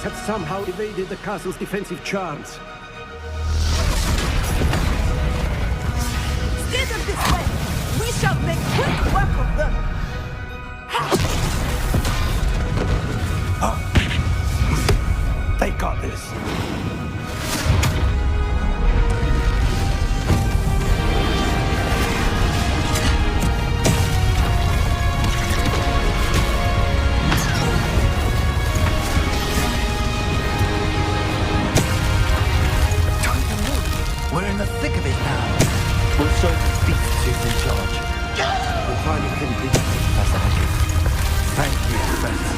Asgarers have somehow evaded the castle's defensive charms. Steer them this way! We shall make quick work of them! They got this. We're in the thick of it now. We'll soon beat who's in charge. We'll finally complete Professor Hedges. Thank you, Professor.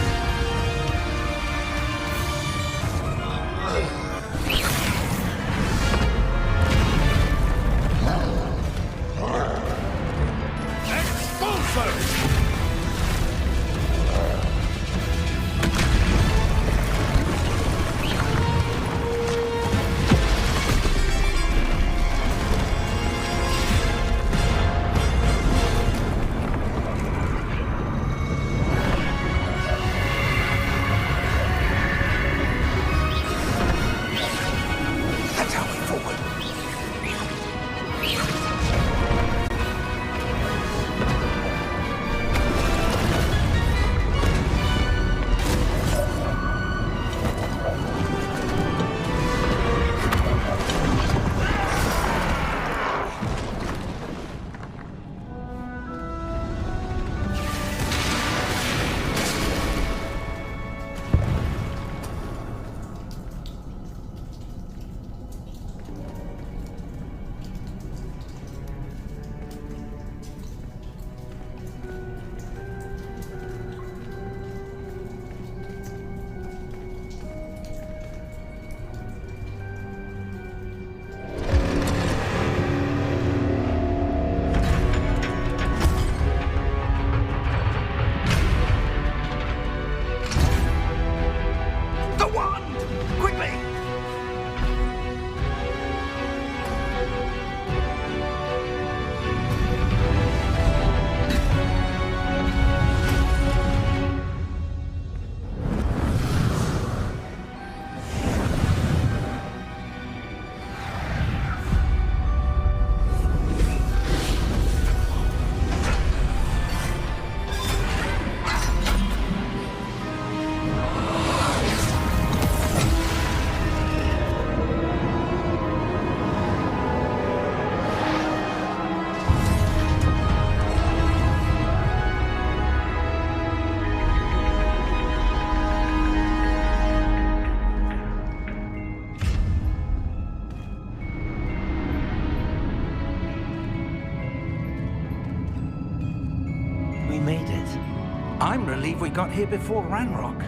I'm relieved we got here before Ranrock.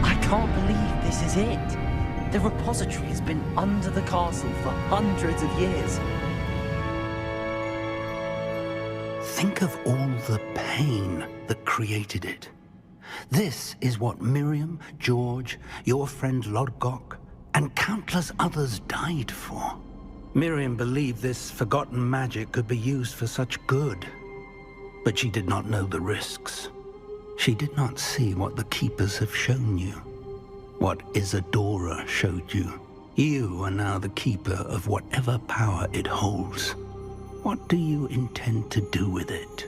I can't believe this is it. The repository has been under the castle for hundreds of years. Think of all the pain that created it. This is what Miriam, George, your friend Lodgok, and countless others died for. Miriam believed this forgotten magic could be used for such good. But she did not know the risks. She did not see what the Keepers have shown you. What Isadora showed you. You are now the Keeper of whatever power it holds. What do you intend to do with it?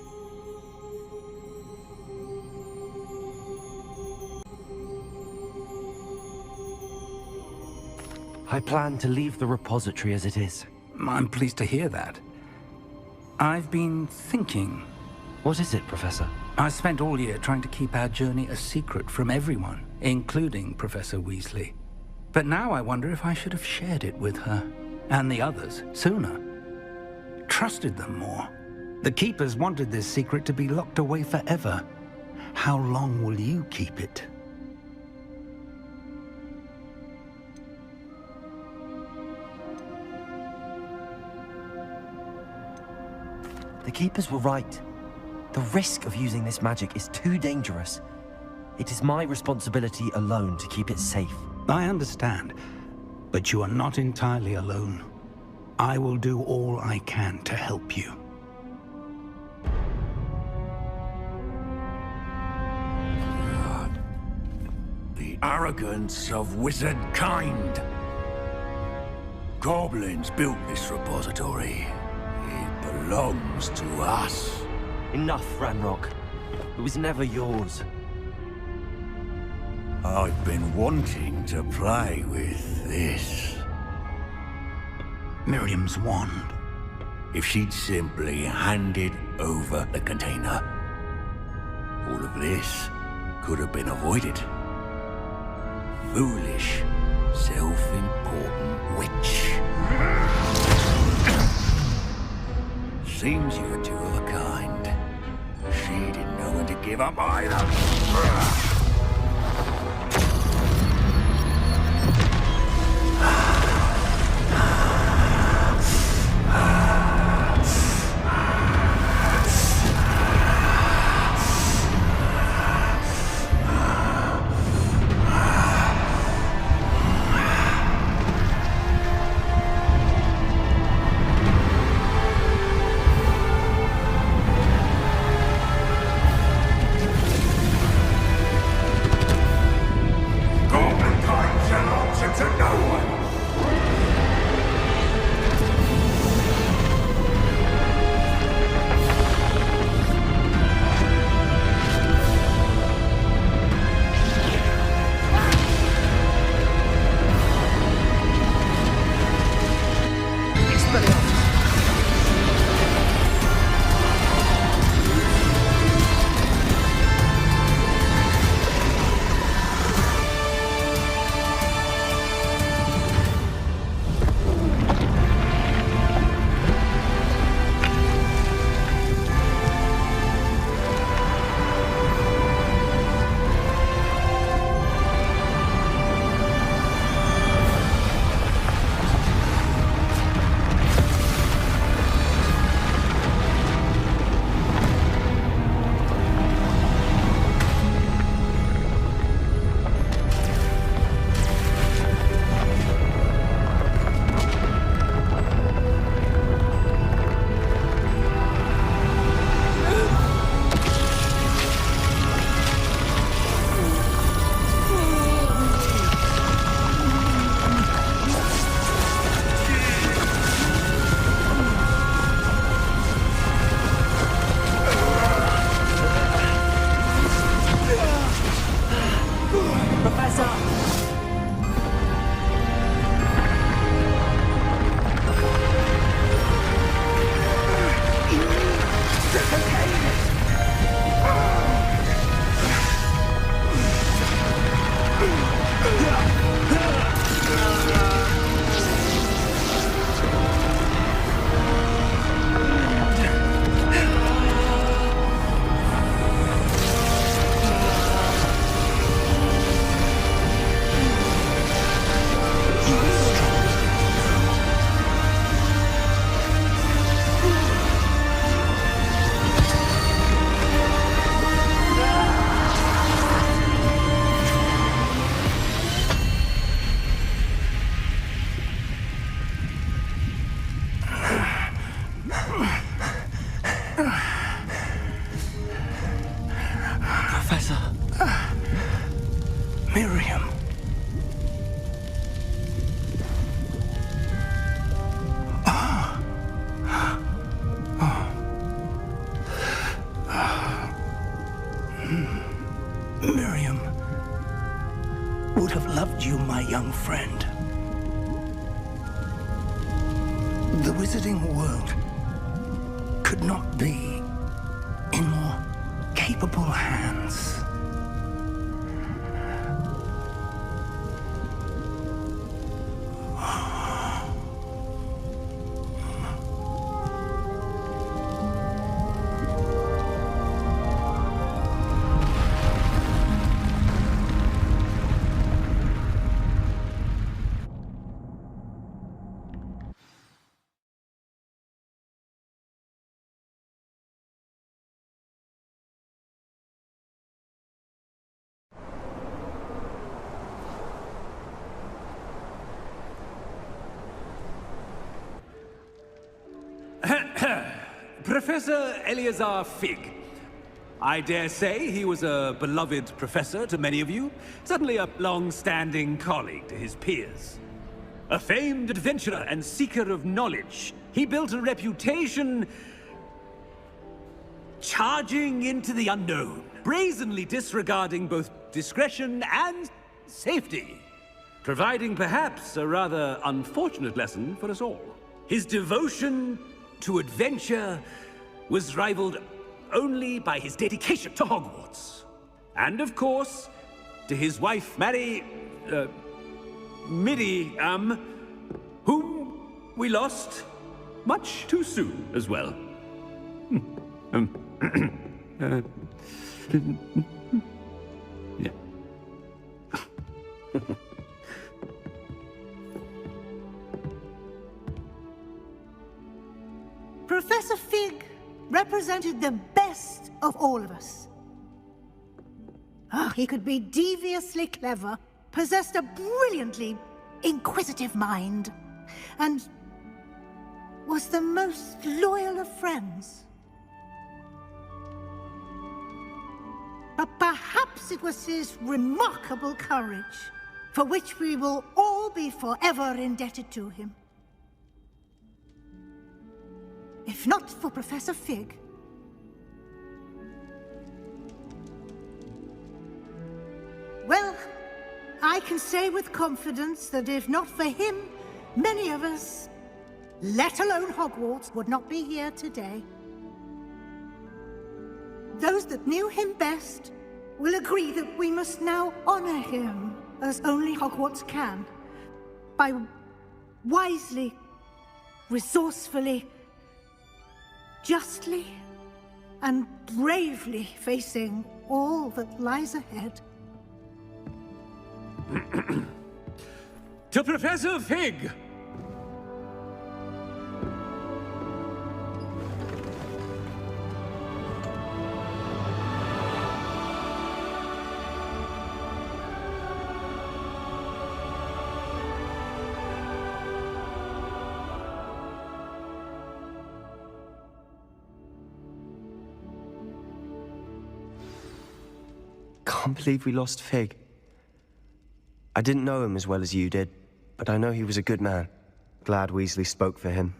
I plan to leave the repository as it is. I'm pleased to hear that. I've been thinking. What is it, Professor? I spent all year trying to keep our journey a secret from everyone, including Professor Weasley. But now I wonder if I should have shared it with her, and the others, sooner. Trusted them more. The Keepers wanted this secret to be locked away forever. How long will you keep it? The Keepers were right. The risk of using this magic is too dangerous. It is my responsibility alone to keep it safe. I understand, but you are not entirely alone. I will do all I can to help you. arrogance of wizard kind. Goblins built this repository. It belongs to us. Enough, Ranrock. It was never yours. I've been wanting to play with this. Miriam's wand. If she'd simply handed over the container, all of this could have been avoided. Foolish, self-important witch. Seems you're two of a kind. She didn't know when to give up either. Miriam. Miriam would have loved you, my young friend. The wizarding world could not be in more capable hands. Professor Eleazar Fig, I dare say he was a beloved professor to many of you, certainly a long-standing colleague to his peers. A famed adventurer and seeker of knowledge, he built a reputation charging into the unknown, brazenly disregarding both discretion and safety, providing perhaps a rather unfortunate lesson for us all. His devotion to adventure was rivaled only by his dedication to Hogwarts. And of course, to his wife, Miriam, whom we lost much too soon as well. Yeah. Professor Fig represented the best of all of us. He could be deviously clever, possessed a brilliantly inquisitive mind, and was the most loyal of friends. But perhaps it was his remarkable courage, for which we will all be forever indebted to him. If not for Professor Fig, well, I can say with confidence that if not for him, many of us, let alone Hogwarts, would not be here today. Those that knew him best will agree that we must now honor him as only Hogwarts can, by wisely, resourcefully, justly, and bravely facing all that lies ahead. To Professor Fig! Can't believe we lost Fig. I didn't know him as well as you did, but I know he was a good man. Glad Weasley spoke for him.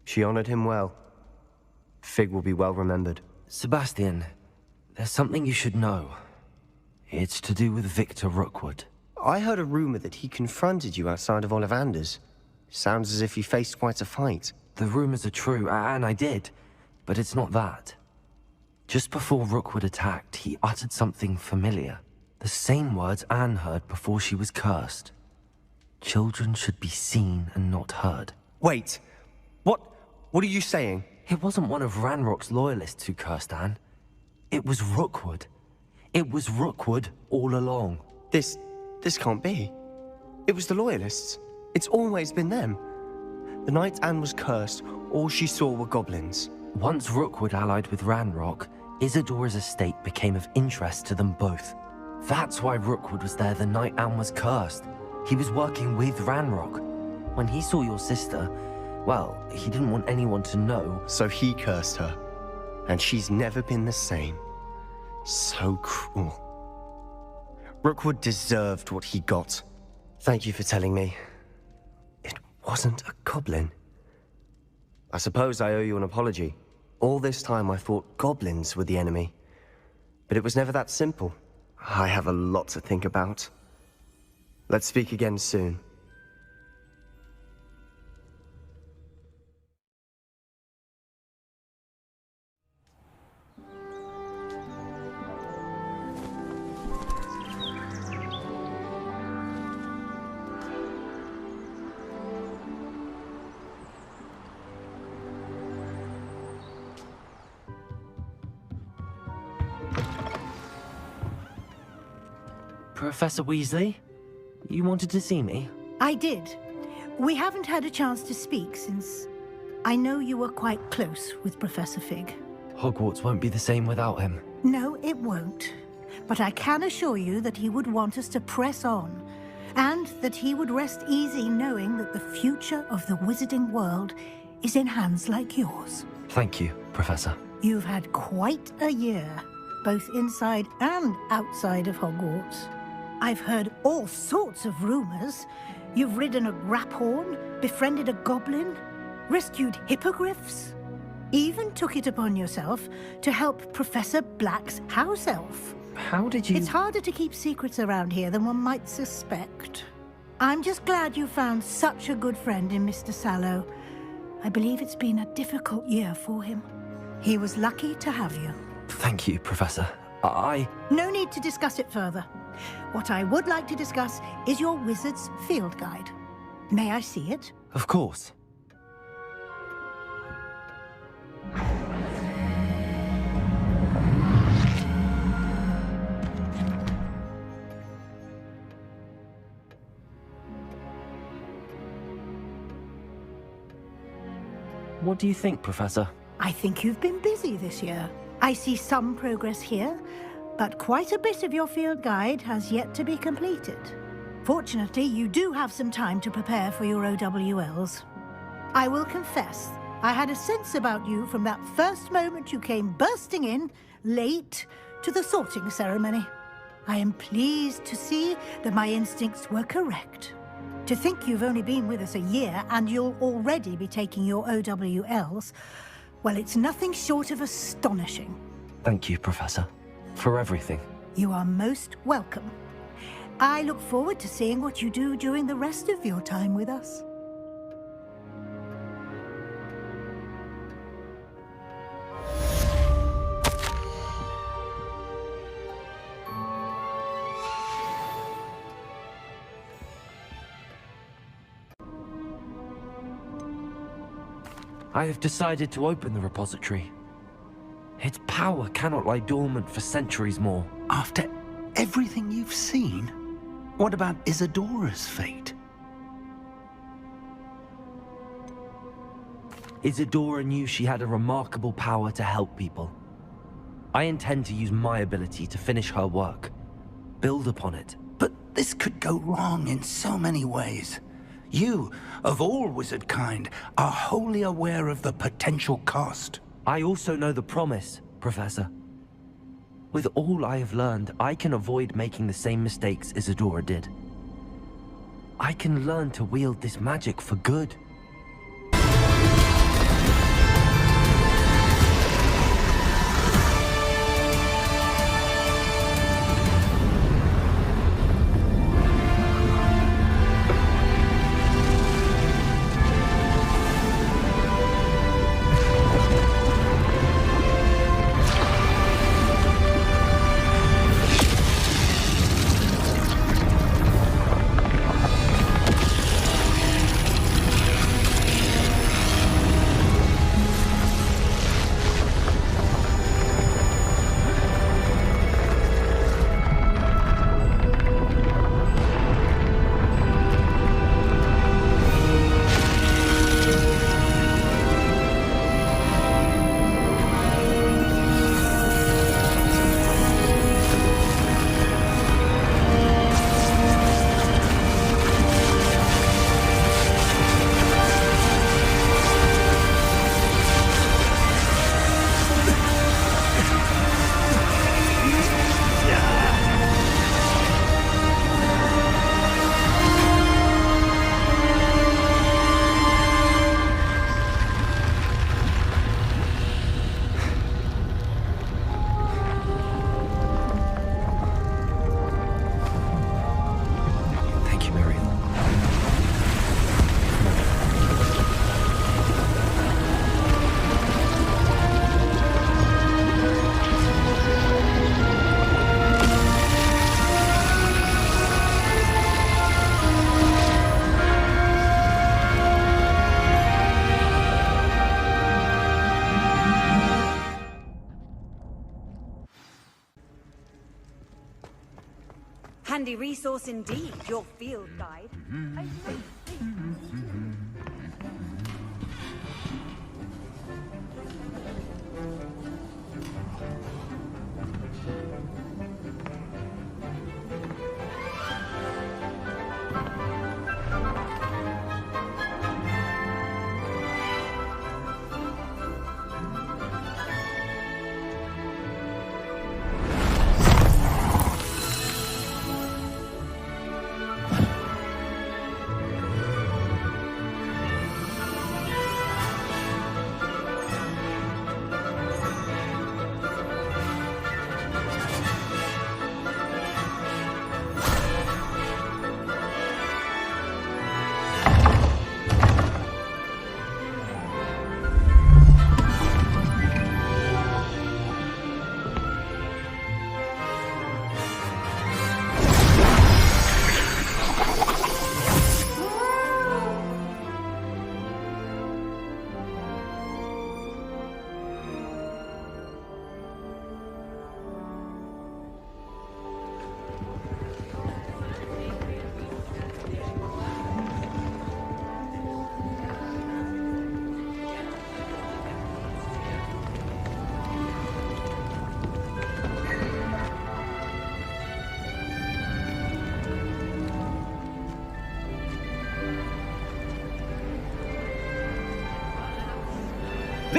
She honored him well. Fig will be well remembered. Sebastian, there's something you should know. It's to do with Victor Rookwood. I heard a rumor that he confronted you outside of Ollivander's. Sounds as if he faced quite a fight. The rumors are true, and I did, but it's not that. Just before Rookwood attacked, he uttered something familiar. The same words Anne heard before she was cursed. Children should be seen and not heard. Wait, what are you saying? It wasn't one of Ranrock's loyalists who cursed Anne. It was Rookwood. It was Rookwood all along. This can't be. It was the Loyalists. It's always been them. The night Anne was cursed, all she saw were goblins. Once Rookwood allied with Ranrock, Isadora's estate became of interest to them both. That's why Rookwood was there the night Anne was cursed. He was working with Ranrock. When he saw your sister, well, he didn't want anyone to know. So he cursed her. And she's never been the same. So cruel. Rookwood deserved what he got. Thank you for telling me. It wasn't a goblin. I suppose I owe you an apology. All this time I thought goblins were the enemy. But it was never that simple. I have a lot to think about. Let's speak again soon. Professor Weasley? You wanted to see me? I did. We haven't had a chance to speak since I know you were quite close with Professor Fig. Hogwarts won't be the same without him. No, it won't. But I can assure you that he would want us to press on, and that he would rest easy knowing that the future of the wizarding world is in hands like yours. Thank you, Professor. You've had quite a year. both inside and outside of Hogwarts. I've heard all sorts of rumors. You've ridden a graphorn, befriended a goblin, rescued hippogriffs, even took it upon yourself to help Professor Black's house elf. How did you... It's harder to keep secrets around here than one might suspect. I'm just glad you found such a good friend in Mr. Sallow. I believe it's been a difficult year for him. He was lucky to have you. Thank you, Professor. No need to discuss it further. What I would like to discuss is your wizard's field guide. May I see it? Of course. What do you think, Professor? I think you've been busy this year. I see some progress here, but quite a bit of your field guide has yet to be completed. Fortunately, you do have some time to prepare for your OWLs. I will confess, I had a sense about you from that first moment you came bursting in, late, to the sorting ceremony. I am pleased to see that my instincts were correct. To think you've only been with us a year and you'll already be taking your OWLs, well, it's nothing short of astonishing. Thank you, Professor, for everything. You are most welcome. I look forward to seeing what you do during the rest of your time with us. I have decided to open the repository. Its power cannot lie dormant for centuries more. After everything you've seen, what about Isadora's fate? Isadora knew she had a remarkable power to help people. I intend to use my ability to finish her work, build upon it. But this could go wrong in so many ways. You, of all wizard kind, are wholly aware of the potential cost. I also know the promise, Professor. With all I have learned, I can avoid making the same mistakes Isadora did. I can learn to wield this magic for good. Handy resource indeed, your field guide.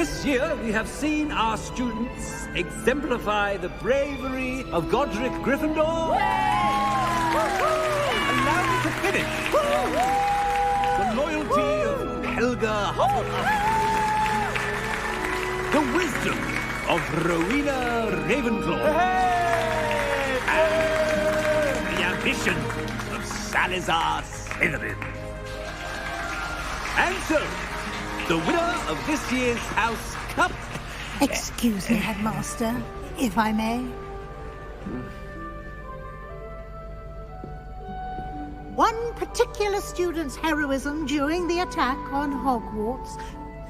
This year, we have seen our students exemplify the bravery of Godric Gryffindor. Allow me to finish. The loyalty of Helga Hufflepuff. The wisdom of Rowena Ravenclaw. And the ambition of Salazar Slytherin. And so, the winner of this year's House Cup... Excuse me, Headmaster, if I may. One particular student's heroism during the attack on Hogwarts,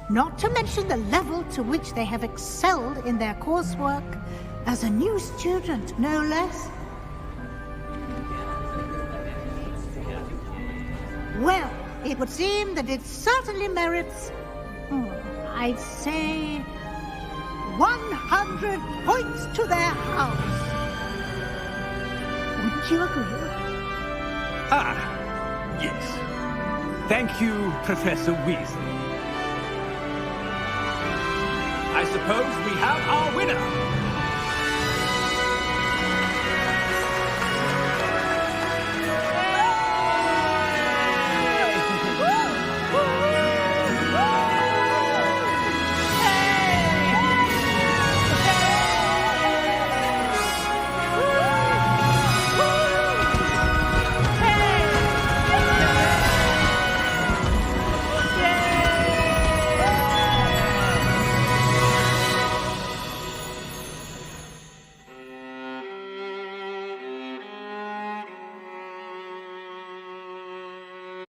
not to mention the level to which they have excelled in their coursework, as a new student, no less. Well, it would seem that it certainly merits, I'd say, 100 points to their house. Wouldn't you agree? Ah, yes. Thank you, Professor Weasley. I suppose we have our winner.